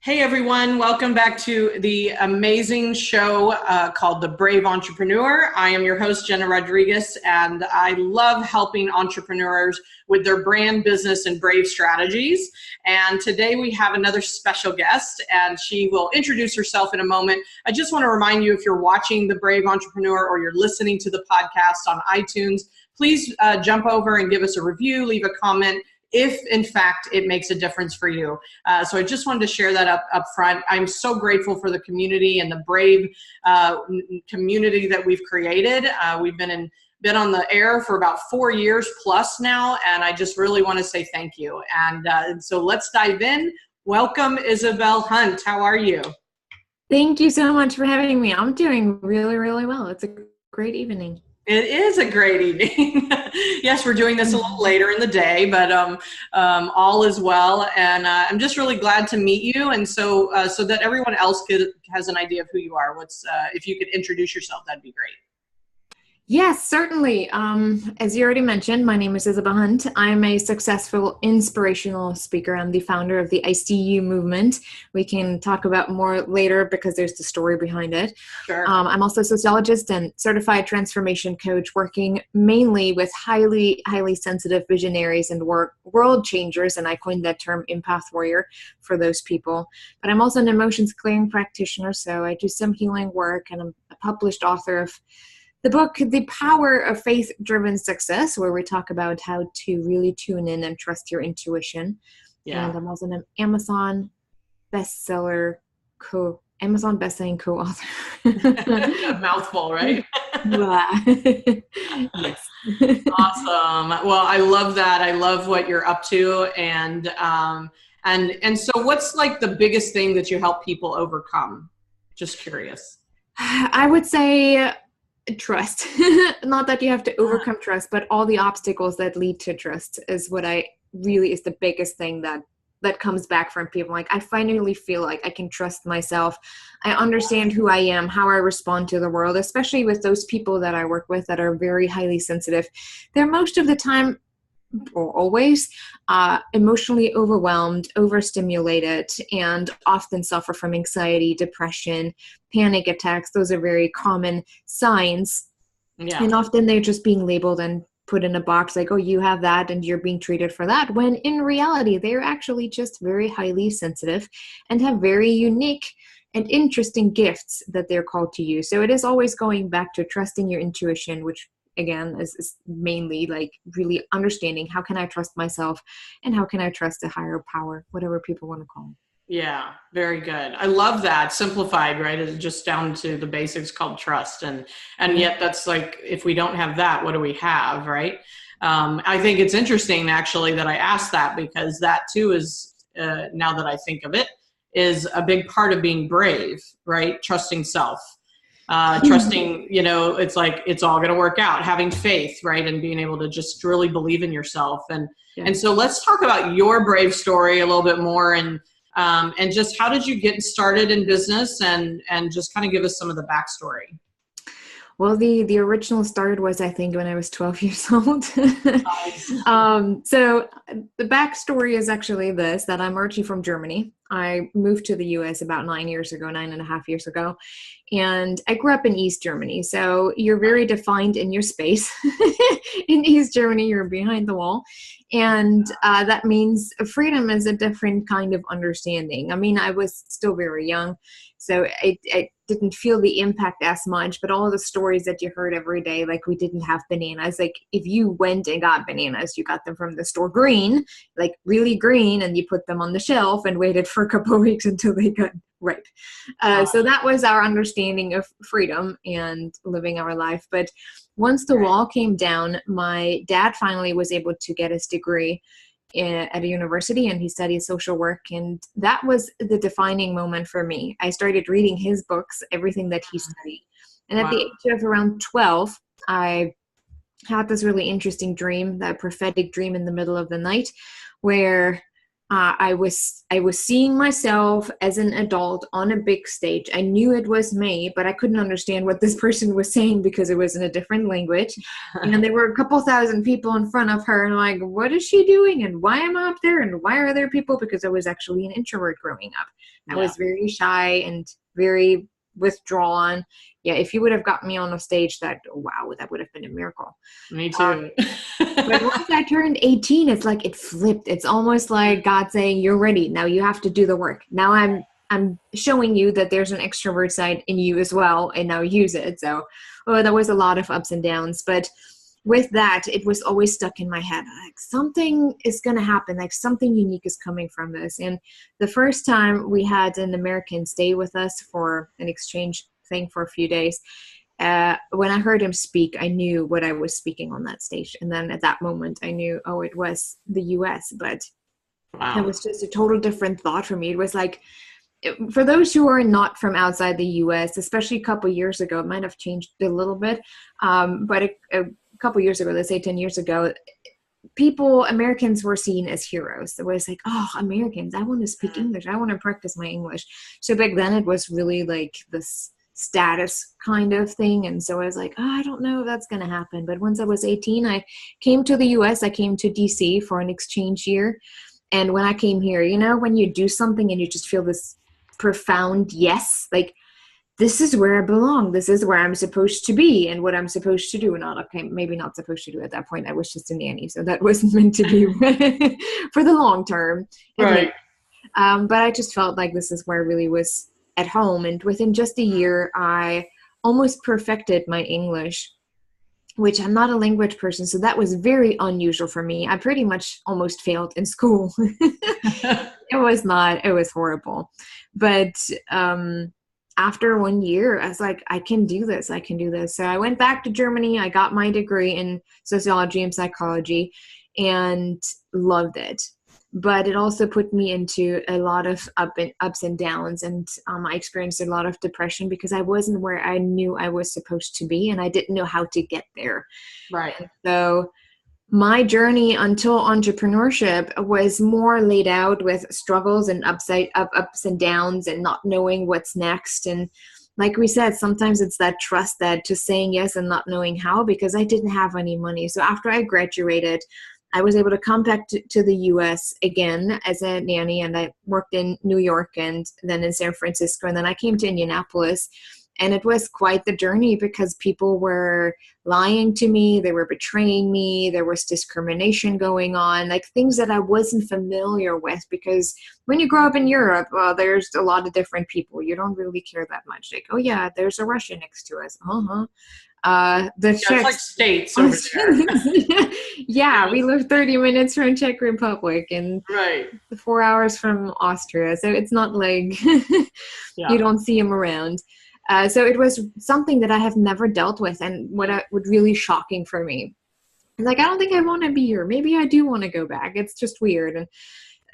Hey everyone, welcome back to the amazing show called The Brave Entrepreneur. I am your host, Jena Rodriguez, and I love helping entrepreneurs with their brand, business, and brave strategies. And today we have another special guest, and she will introduce herself in a moment. I just want to remind you, if you're watching The Brave Entrepreneur or you're listening to the podcast on iTunes, please jump over and give us a review, leave a comment, if in fact it makes a difference for you. So I just wanted to share that up front. I'm so grateful for the community and the brave community that we've created. We've been on the air for about 4 years plus now, and I just really want to say thank you. And so let's dive in. Welcome, Isabel Hunt. How are you? Thank you so much for having me. I'm doing really, really well. It's a great evening. It is a great evening. Yes, we're doing this a little later in the day, but all is well. And I'm just really glad to meet you. And so that everyone else has an idea of who you are. If you could introduce yourself, that'd be great. Yes, certainly. As you already mentioned, my name is Isabel Hunt. I'm a successful inspirational speaker. I'm the founder of the ICU movement. We can talk about more later because there's the story behind it. Sure. I'm also a sociologist and certified transformation coach, working mainly with highly, highly sensitive visionaries and world changers. And I coined that term empath warrior for those people. But I'm also an emotions clearing practitioner. So I do some healing work, and I'm a published author of the book, The Power of Faith-Driven Success, where we talk about how to really tune in and trust your intuition. Yeah. And I'm also an Amazon bestselling co-author. A mouthful, right? Yes. Awesome. Well, I love that. I love what you're up to. And so what's like the biggest thing that you help people overcome? Just curious. I would say trust. Not that you have to overcome trust, but all the obstacles that lead to trust is what is the biggest thing that comes back from people. Like, I finally feel like I can trust myself. I understand who I am, how I respond to the world, especially with those people that I work with that are very highly sensitive. They're most of the time, or always, emotionally overwhelmed, overstimulated, and often suffer from anxiety, depression, panic attacks. Those are very common signs. Yeah. And often they're just being labeled and put in a box like, oh, you have that and you're being treated for that, when in reality, they're actually just very highly sensitive and have very unique and interesting gifts that they're called to use. So it is always going back to trusting your intuition, which again is mainly like really understanding how can I trust myself and how can I trust a higher power, whatever people want to call it. Yeah, very good. I love that. Simplified, right? It's just down to the basics called trust. And yet that's like, if we don't have that, what do we have, right? I think it's interesting actually that I asked that, because that too is, now that I think of it, is a big part of being brave, right? Trusting self. Trusting, it's like, it's all going to work out, having faith, right? And being able to just really believe in yourself. And so let's talk about your brave story a little bit more, and just how did you get started in business, and just kind of give us some of the backstory. Well, the original start was, I think, when I was 12 years old. Nice. So the backstory is actually this, that I'm originally from Germany. I moved to the US about 9.5 years ago. And I grew up in East Germany. So you're very defined in your space. In East Germany, you're behind the wall. And that means freedom is a different kind of understanding. I mean, I was still very young, so I didn't feel the impact as much, but all the stories that you heard every day, like we didn't have bananas. Like if you went and got bananas, you got them from the store green, like really green, and you put them on the shelf and waited for a couple of weeks until they got ripe. So that was our understanding of freedom and living our life. But once the wall came down, my dad finally was able to get his degree at a university, and he studied social work. And that was the defining moment for me. I started reading his books, everything that he studied. And at the age of around 12, I had this really interesting dream, that prophetic dream in the middle of the night, where I was seeing myself as an adult on a big stage. I knew it was me, but I couldn't understand what this person was saying because it was in a different language. And there were a couple thousand people in front of her, and I'm like, what is she doing? And why am I up there? And why are there people? Because I was actually an introvert growing up. I was very shy and very withdrawn. Yeah, if you would have gotten me on a stage, that would have been a miracle. Me too. But once I turned 18, it's like it flipped. It's almost like God saying, you're ready. Now you have to do the work. Now I'm showing you that there's an extrovert side in you as well, and now use it. So there was a lot of ups and downs. But with that, it was always stuck in my head. Like, something is going to happen. Like, something unique is coming from this. And the first time we had an American stay with us for an exchange thing for a few days, when I heard him speak, I knew what I was speaking on that stage. And then at that moment, I knew, it was the US. But it was just a total different thought for me. It was like, for those who are not from outside the US, especially a couple years ago, it might have changed a little bit. But a couple years ago, let's say 10 years ago, Americans were seen as heroes. It was like, oh, Americans, I want to speak English. I want to practice my English. So back then it was really like this status kind of thing. And so I was like, I don't know if that's going to happen. But once I was 18, I came to the US. I came to DC for an exchange year. And when I came here, when you do something and you just feel this profound yes, like, this is where I belong. This is where I'm supposed to be and what I'm supposed to do. Maybe not supposed to do at that point. I was just a nanny, so that wasn't meant to be for the long term. Right. But I just felt like this is where I really was at home. And within just a year, I almost perfected my English, which I'm not a language person, so that was very unusual for me. I pretty much almost failed in school. It was horrible. But after 1 year, I was like, I can do this. So I went back to Germany. I got my degree in sociology and psychology and loved it. But it also put me into a lot of ups and downs. And I experienced a lot of depression because I wasn't where I knew I was supposed to be, and I didn't know how to get there. Right. And so my journey until entrepreneurship was more laid out with struggles and ups and downs and not knowing what's next. And like we said, sometimes it's that trust, that just saying yes and not knowing how, because I didn't have any money. So after I graduated, I was able to come back to the US again as a nanny, and I worked in New York and then in San Francisco, and then I came to Indianapolis. And it was quite the journey because people were lying to me. They were betraying me. There was discrimination going on, like things that I wasn't familiar with, because when you grow up in Europe, there's a lot of different people. You don't really care that much. Like, oh yeah, there's a Russian next to us. It's like states over there. Yeah, we live 30 minutes from Czech Republic and 4 hours from Austria. So it's not like you don't see them around. So it was something that I have never dealt with, and what really shocking for me. Like, I don't think I want to be here. Maybe I do want to go back. It's just weird.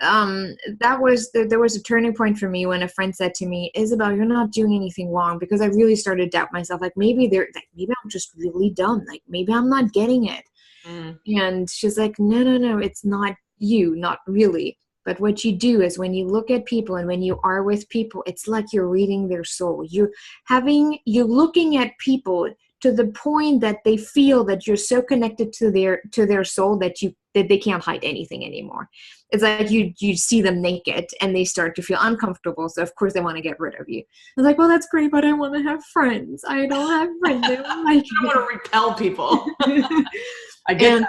And there was a turning point for me when a friend said to me, Isabel, you're not doing anything wrong, because I really started to doubt myself. Like, maybe I'm just really dumb. Like, maybe I'm not getting it. And she's like, no, it's not you, not really. But what you do is when you look at people and when you are with people, it's like you're reading their soul. You're looking at people to the point that they feel that you're so connected to their soul that they can't hide anything anymore. It's like you see them naked and they start to feel uncomfortable. So of course they want to get rid of you. I was like, well, that's great, but I want to have friends. I don't have friends. I don't like I want to repel people. I get that.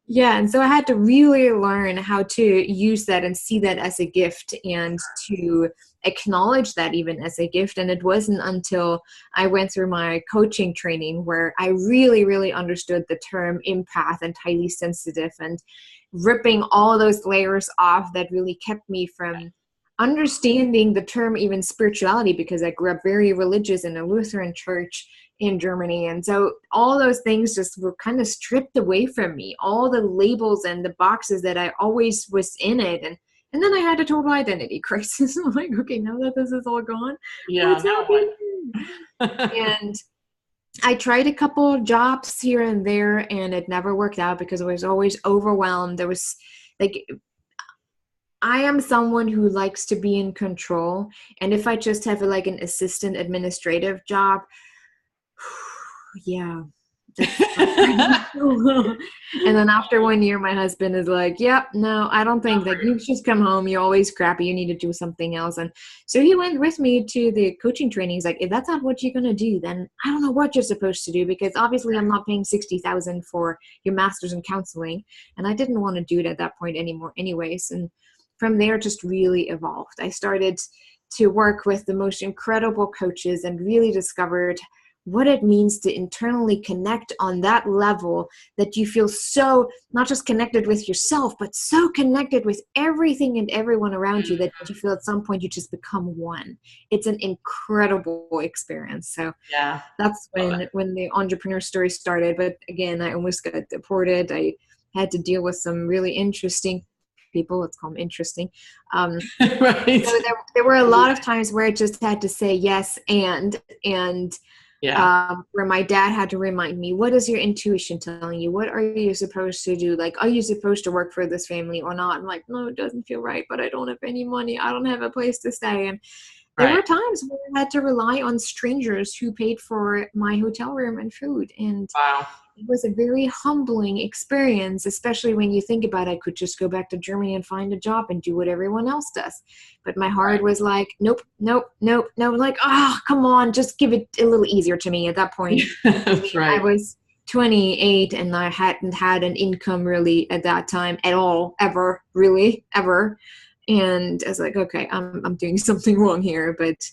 Yeah, and so I had to really learn how to use that and see that as a gift and to acknowledge that even as a gift. And it wasn't until I went through my coaching training where I really, really understood the term empath and highly sensitive, and ripping all those layers off that really kept me from understanding the term even spirituality, because I grew up very religious in a Lutheran church in Germany. And so all those things just were kind of stripped away from me, all the labels and the boxes that I always was in it. And then I had a total identity crisis. I'm like, okay, now that this is all gone, what's happening? And I tried a couple jobs here and there, and it never worked out because I was always overwhelmed. There was like, I am someone who likes to be in control. And if I just have like an assistant administrative job, yeah, that's and then after 1 year, my husband is like, yep, no, I don't think that you just come home. You're always crappy. You need to do something else. And so he went with me to the coaching training. He's like, if that's not what you're going to do, then I don't know what you're supposed to do, because obviously I'm not paying $60,000 for your master's in counseling. And I didn't want to do it at that point anymore anyways. And from there, just really evolved. I started to work with the most incredible coaches and really discovered what it means to internally connect on that level that you feel so not just connected with yourself, but so connected with everything and everyone around you that you feel at some point you just become one. It's an incredible experience. So yeah, that's when the entrepreneur story started. But again, I almost got deported. I had to deal with some really interesting people. Let's call them interesting. right. So there were a lot of times where I just had to say yes and where my dad had to remind me, what is your intuition telling you? What are you supposed to do? Like, are you supposed to work for this family or not? I'm like, no, it doesn't feel right, but I don't have any money. I don't have a place to stay. And there were times where I had to rely on strangers who paid for my hotel room and food. And wow. It was a very humbling experience, especially when you think about it. I could just go back to Germany and find a job and do what everyone else does. But my heart was like, nope. Like, oh, come on, just give it a little easier to me at that point. That's right. I was 28 and I hadn't had an income really at that time at all, ever. And I was like, okay, I'm doing something wrong here. But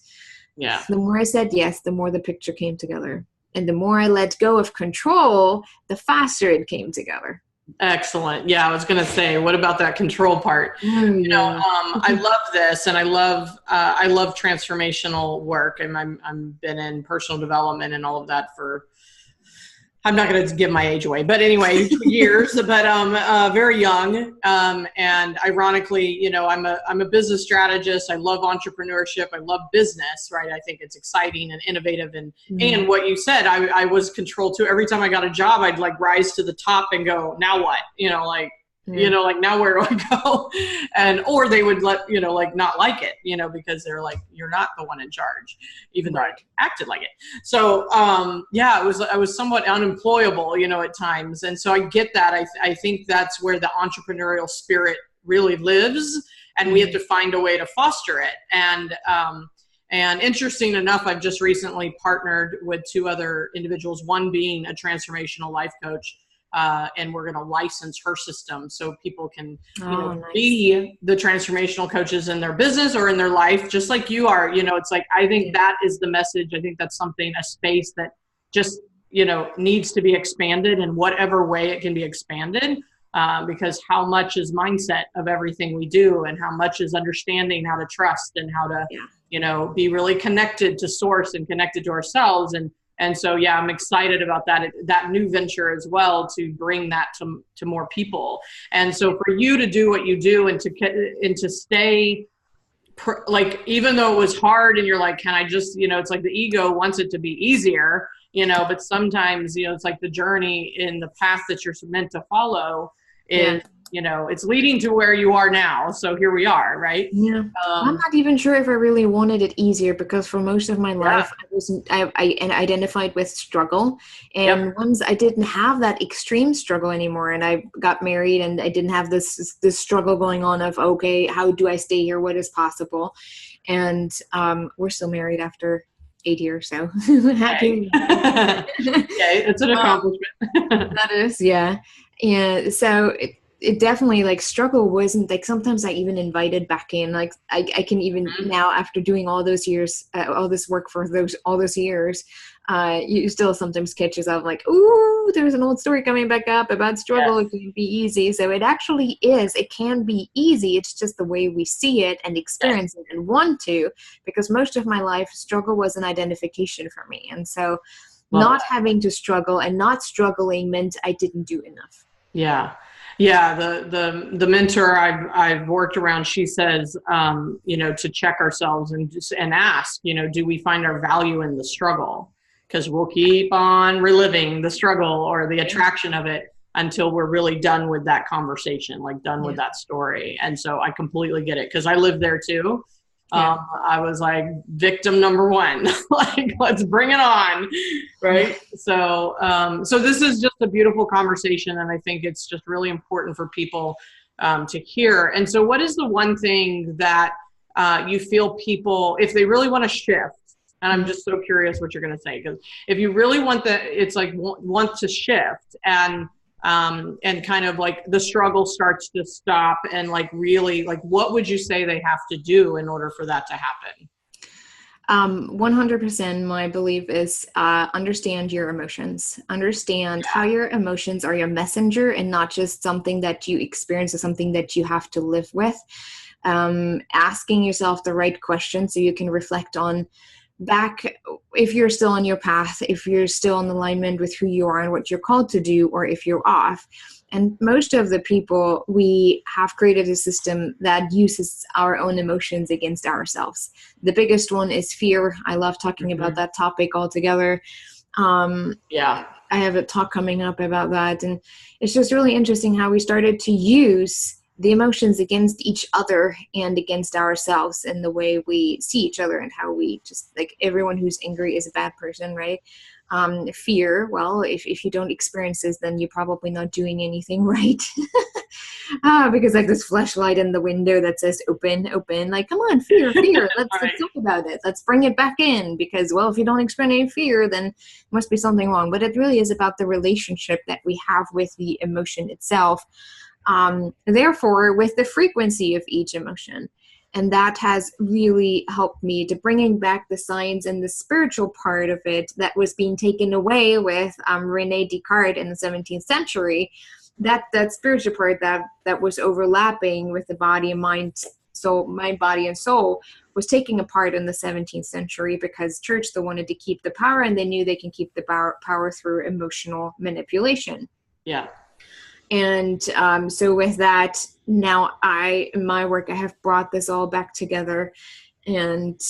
yeah, the more I said yes, the more the picture came together. And the more I let go of control, the faster it came together. Excellent. Yeah, I was going to say, what about that control part? I love this, and I love transformational work, and I'm been in personal development and all of that for. I'm not going to give my age away, but anyway, years, but very young. And ironically, I'm a business strategist. I love entrepreneurship. I love business, right? I think it's exciting and innovative. And what you said, I was controlled too. Every time I got a job, I'd like rise to the top and go, now what? Like now where do I go? Or they would not like it, because they're like, you're not the one in charge, even though I acted like it. So, I was somewhat unemployable, at times. And so I get that. I think that's where the entrepreneurial spirit really lives, and we have to find a way to foster it. And interesting enough, I've just recently partnered with two other individuals, one being a transformational life coach, and we're going to license her system so people can be the transformational coaches in their business or in their life, just like you are. It's like, I think that is the message. I think that's a space that just, needs to be expanded in whatever way it can be expanded, because how much is mindset of everything we do, and how much is understanding how to trust and how to, be really connected to source and connected to ourselves. And so, I'm excited about that new venture as well, to bring that to more people. And so for you to do what you do and to stay like, even though it was hard and you're like, can I just, it's like the ego wants it to be easier, but sometimes, it's like the journey in the path that you're meant to follow is, it's leading to where you are now. So here we are, right? Yeah. I'm not even sure if I really wanted it easier, because for most of my life, I identified with struggle. And once I didn't have that extreme struggle anymore, and I got married, and I didn't have this struggle going on of, okay, how do I stay here? What is possible? And we're still married after 8 years, so happy. It's an accomplishment. That is, yeah. And so it definitely, like, struggle wasn't like, sometimes I even invited back in, like I can even now, after doing all those years, all this work for all those years, you still sometimes catch yourself like, ooh, there's an old story coming back up about struggle. It can be easy. So it actually is, it can be easy. It's just the way we see it and experience it and want to, because most of my life, struggle was an identification for me. And so not having to struggle and not struggling meant I didn't do enough. Yeah, the mentor I've worked around, she says, to check ourselves and ask, do we find our value in the struggle? Because we'll keep on reliving the struggle or the attraction of it. until we're really done with that conversation, like done with that story. And so I completely get it, because I lived there too. I was like victim number one, like, let's bring it on. Right. So, so this is just a beautiful conversation. And I think it's just really important for people to hear. And so what is the one thing that you feel people, if they really want to shift, and I'm just so curious what you're going to say, because if you really want it's like want to shift and kind of like the struggle starts to stop, and like really, like, what would you say they have to do in order for that to happen? 100% my belief is understand your emotions. Understand how your emotions are your messenger and not just something that you experience or something that you have to live with. Asking yourself the right questions so you can reflect on back if you're still on your path, if you're still in alignment with who you are and what you're called to do, or if you're off. And most of the people, we have created a system that uses our own emotions against ourselves. The biggest one is fear. I love talking about that topic altogether. I have a talk coming up about that. And it's just really interesting how we started to use the emotions against each other and against ourselves in the way we see each other, and how we just, like, everyone who's angry is a bad person, right? Fear, well, if you don't experience this, then you're probably not doing anything right. Because like this flashlight in the window that says open, like, come on, fear, let's talk about it. Let's bring it back in, because, well, if you don't experience any fear, then there must be something wrong. But it really is about the relationship that we have with the emotion itself. Therefore, with the frequency of each emotion. And that has really helped me to bringing back the science and the spiritual part of it that was being taken away with Rene Descartes in the 17th century. That spiritual part that was overlapping with the body and mind, so mind, body, and soul, was taking apart in the 17th century because church, they wanted to keep the power, and they knew they can keep the power through emotional manipulation. Yeah. And so with that, now in my work, I have brought this all back together and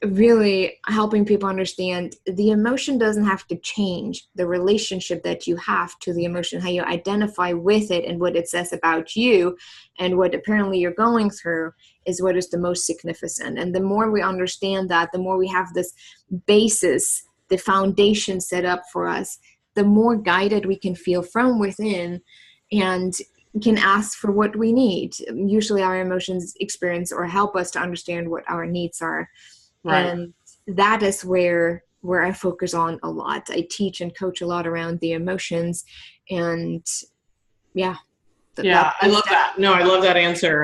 really helping people understand the emotion doesn't have to change. The relationship that you have to the emotion, how you identify with it and what it says about you and what apparently you're going through, is what is the most significant. And the more we understand that, the more we have this basis, the foundation set up for us, the more guided we can feel from within and can ask for what we need. Usually our emotions experience or help us to understand what our needs are. Right. And that is where I focus on a lot. I teach and coach a lot around the emotions, and I love that. No, I love that answer.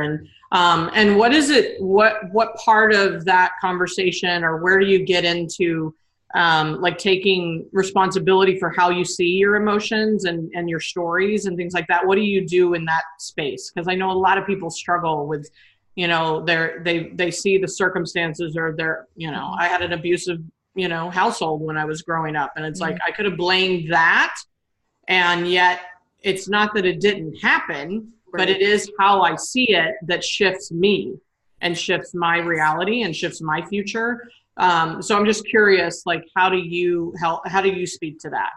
And what is it, what part of that conversation, or where do you get into like taking responsibility for how you see your emotions and your stories and things like that? What do you do in that space? Because I know a lot of people struggle with, they see the circumstances, or I had an abusive, household when I was growing up, and it's like, I could have blamed that. And yet it's not that it didn't happen, but it is how I see it that shifts me and shifts my reality and shifts my future. So I'm just curious, like, how do you speak to that?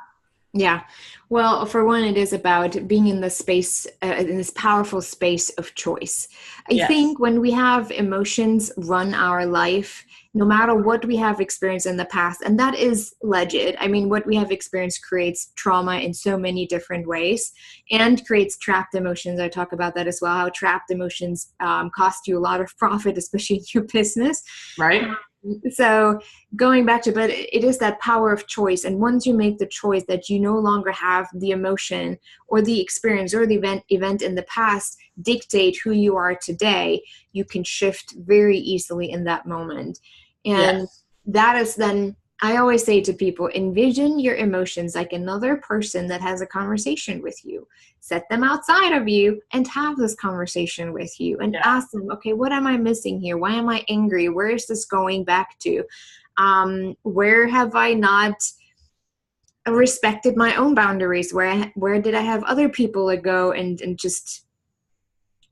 Yeah. Well, for one, it is about being in the space, in this powerful space of choice. I think when we have emotions run our life, no matter what we have experienced in the past, and that is legit. I mean, what we have experienced creates trauma in so many different ways and creates trapped emotions. I talk about that as well, how trapped emotions cost you a lot of profit, especially in your business. Right. So going back to, but it is that power of choice. And once you make the choice that you no longer have the emotion or the experience or the event in the past dictate who you are today, you can shift very easily in that moment. And that is then, I always say to people, envision your emotions like another person that has a conversation with you. Set them outside of you and have this conversation with you and ask them, okay, what am I missing here? Why am I angry? Where is this going back to? Where have I not respected my own boundaries? Where did I have other people go and just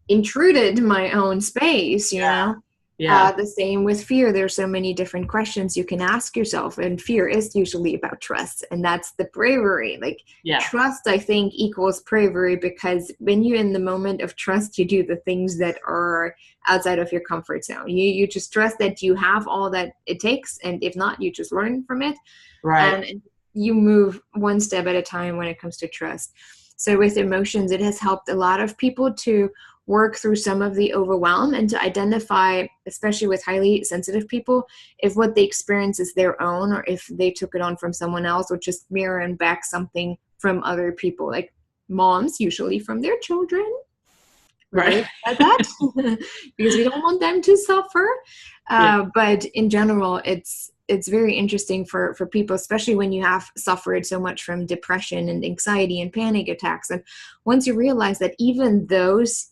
intruded my own space, you know? Yeah. The same with fear. There's so many different questions you can ask yourself, and fear is usually about trust, and that's the bravery. Like Yeah. trust, I think, equals bravery, because when you're in the moment of trust, you do the things that are outside of your comfort zone. You just trust that you have all that it takes, and if not, you just learn from it. Right. And you move one step at a time when it comes to trust. So with emotions, it has helped a lot of people to work through some of the overwhelm and to identify, especially with highly sensitive people, if what they experience is their own or if they took it on from someone else, or just mirroring back something from other people, like moms usually from their children. Right. At that because we don't want them to suffer. Yeah. But in general, it's very interesting for people, especially when you have suffered so much from depression and anxiety and panic attacks. And once you realize that even those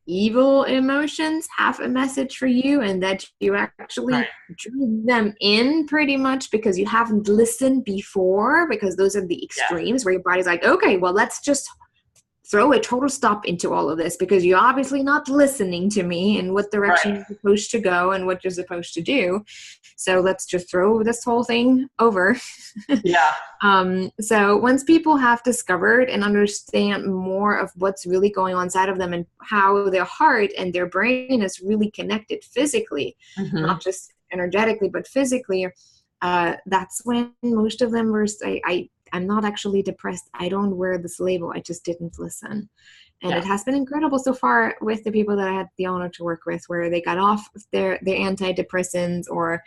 evil emotions have a message for you, and that you actually drew them in pretty much because you haven't listened before, because those are the extremes where your body's like, okay, well, let's just throw a total stop into all of this because you're obviously not listening to me and what direction you're supposed to go and what you're supposed to do. So let's just throw this whole thing over. Yeah. So once people have discovered and understand more of what's really going on inside of them and how their heart and their brain is really connected physically, not just energetically, but physically, that's when most of them were, I'm not actually depressed. I don't wear this label. I just didn't listen. And it has been incredible so far with the people that I had the honor to work with, where they got off their antidepressants, or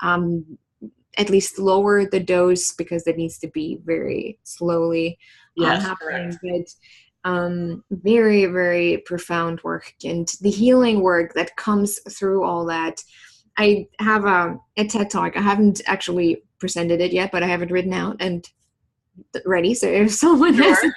at least lower the dose, because it needs to be very slowly happening. But very, very profound work, and the healing work that comes through all that. I have a TED Talk. I haven't actually presented it yet, but I have it written out and ready. So if someone has to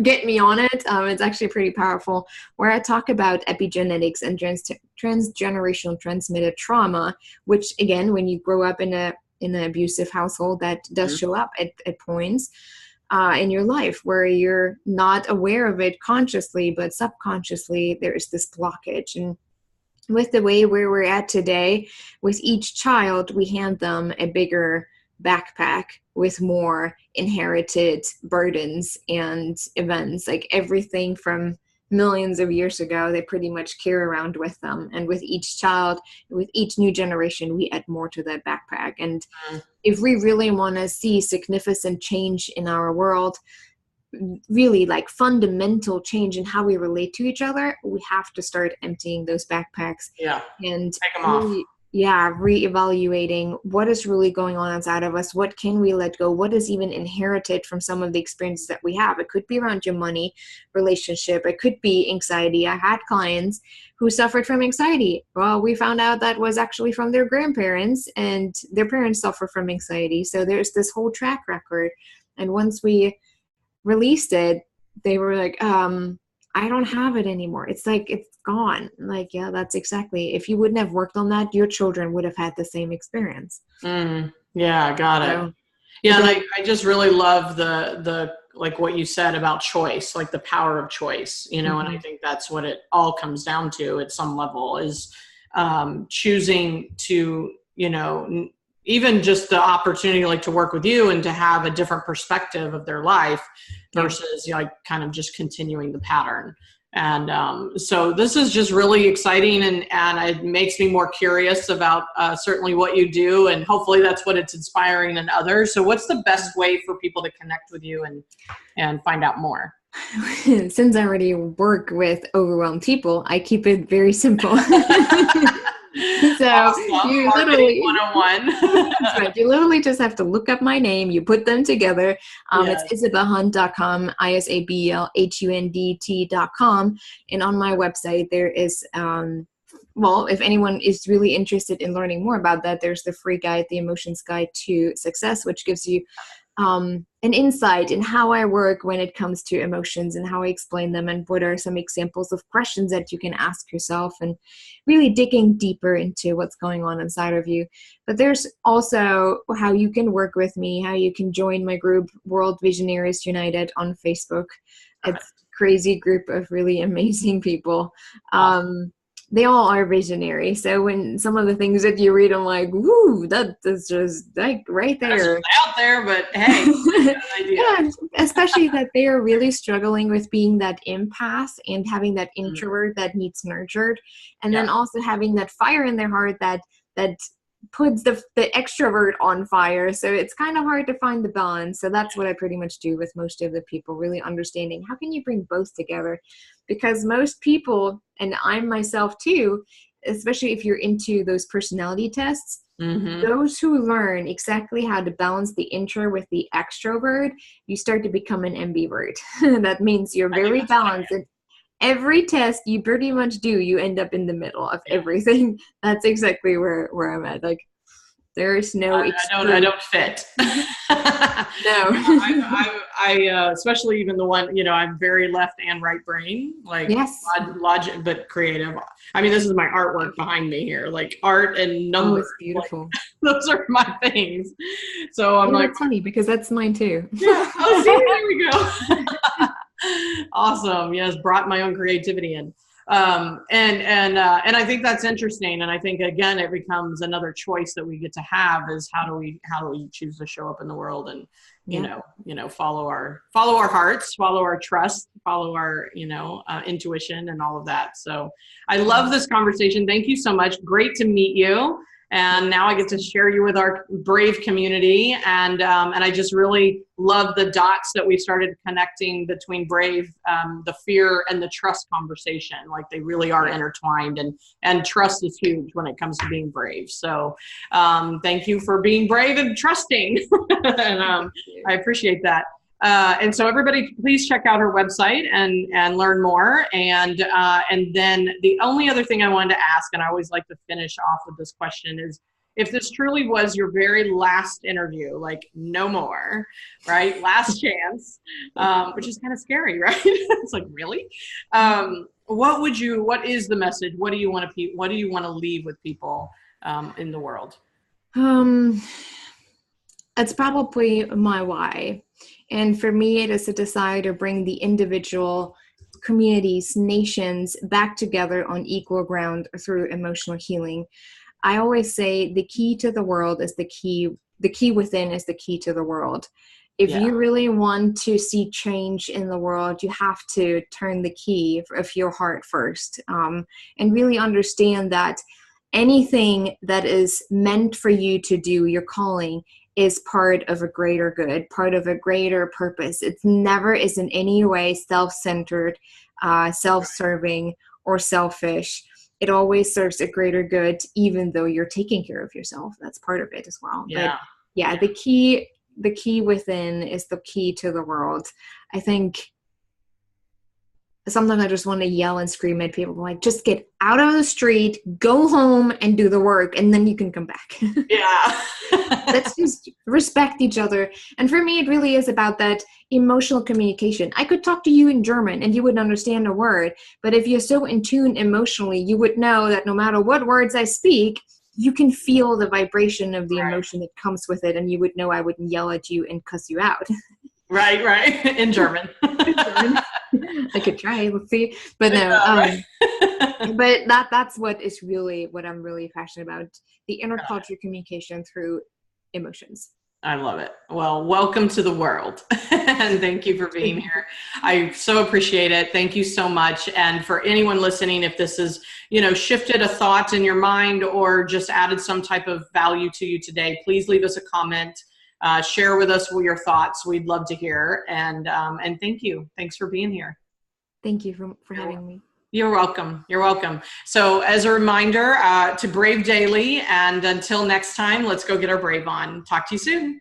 get me on it, it's actually pretty powerful, where I talk about epigenetics and transgenerational transmitted trauma, which again, when you grow up in an abusive household, that does show up at points in your life where you're not aware of it consciously, but subconsciously there's this blockage. And with the way where we're at today, with each child, we hand them a bigger backpack with more inherited burdens and events, like everything from millions of years ago, they pretty much carry around with them. And with each child, with each new generation, we add more to that backpack. And if we really want to see significant change in our world, really like fundamental change in how we relate to each other, we have to start emptying those backpacks and take them off. Reevaluating what is really going on inside of us. What can we let go? What is even inherited from some of the experiences that we have? It could be around your money, relationship. It could be anxiety. I had clients who suffered from anxiety. Well, we found out that was actually from their grandparents, and their parents suffer from anxiety. So there's this whole track record. And once we released it, they were like, I don't have it anymore. It's like, it's gone. Like, yeah, that's exactly. If you wouldn't have worked on that, your children would have had the same experience. Yeah, got it. Yeah, like I just really love the like what you said about choice, like the power of choice, and I think that's what it all comes down to at some level, is choosing to, even just the opportunity, like to work with you and to have a different perspective of their life versus like kind of just continuing the pattern. And so this is just really exciting, and it makes me more curious about certainly what you do, and hopefully that's what it's inspiring in others. So what's the best way for people to connect with you and find out more? Since I already work with overwhelmed people, I keep it very simple. So awesome. you Marketing 101. That's right. You literally just have to look up my name. You put them together. It's isabelhunt.com, ISABELHUNDT.com. And on my website, there is, if anyone is really interested in learning more about that, there's the free guide, The Emotions Guide to Success, which gives you an insight in how I work when it comes to emotions and how I explain them, and what are some examples of questions that you can ask yourself, and really digging deeper into what's going on inside of you. But there's also how you can work with me, how you can join my group, World Visionaries United, on Facebook. It's a crazy group of really amazing people. they all are visionary. So when some of the things that you read, I'm like, woo, that's just like right there. That's out there, but hey, idea. Yeah, especially that they are really struggling with being that empath and having that introvert that needs nurtured, and then also having that fire in their heart that puts the extrovert on fire. So it's kind of hard to find the balance. So that's what I pretty much do with most of the people, really understanding how can you bring both together, because most people, and I myself too, especially if you're into those personality tests, those who learn exactly how to balance the intro with the extrovert, you start to become an ambivert. That means you're very balanced. And every test you pretty much do, you end up in the middle of everything. That's exactly where I'm at. Like, there's no I don't fit. No. I especially even the one, I'm very left and right brain, like logic, but creative. I mean, this is my artwork behind me here, like art and numbers. It's beautiful. Like, those are my things. So I'm like, that's funny because that's mine too. Yeah. Oh, see, there we go. Awesome. Yes. Brought my own creativity in. And I think that's interesting. And I think, again, it becomes another choice that we get to have is how do we choose to show up in the world and, follow our hearts, follow our trust, follow our, intuition and all of that. So I love this conversation. Thank you so much. Great to meet you. And now I get to share you with our Brave community. And I just really love the dots that we started connecting between Brave, the fear and the trust conversation. Like they really are intertwined, and trust is huge when it comes to being brave. So thank you for being brave and trusting. And I appreciate that. And so everybody, please check out her website and learn more. And then the only other thing I wanted to ask, and I always like to finish off with this question, is if this truly was your very last interview, like no more, right? Last chance, which is kind of scary, right? It's like, really? What is the message? What do you want to leave with people in the world? It's probably my why. And for me, it is a desire to bring the individual, communities, nations back together on equal ground through emotional healing. I always say the key to the world is the key within is the key to the world. If you really want to see change in the world, you have to turn the key of your heart first, and really understand that anything that is meant for you to do, your calling, is part of a greater good, part of a greater purpose. It never is in any way self-centered, self-serving, or selfish. It always serves a greater good, even though you're taking care of yourself. That's part of it as well. Yeah. But the key within is the key to the world. I think sometimes I just want to yell and scream at people, like, just get out of the street, go home and do the work, and then you can come back. Yeah. Let's just respect each other. And for me, it really is about that emotional communication. I could talk to you in German and you wouldn't understand a word, but if you're so in tune emotionally, you would know that no matter what words I speak, you can feel the vibration of the emotion that comes with it, and you would know I wouldn't yell at you and cuss you out. Right. In German. I could try. Let's see. But no. But that's what I'm really passionate about. The intercultural communication through emotions. I love it. Well, welcome to the world. And thank you for being here. I so appreciate it. Thank you so much. And for anyone listening, if this has, shifted a thought in your mind or just added some type of value to you today, please leave us a comment. Share with us your thoughts. We'd love to hear. And thank you. Thanks for being here. Thank you for having me. You're welcome. You're welcome. So as a reminder, to Brave Daily, and until next time, let's go get our Brave on. Talk to you soon.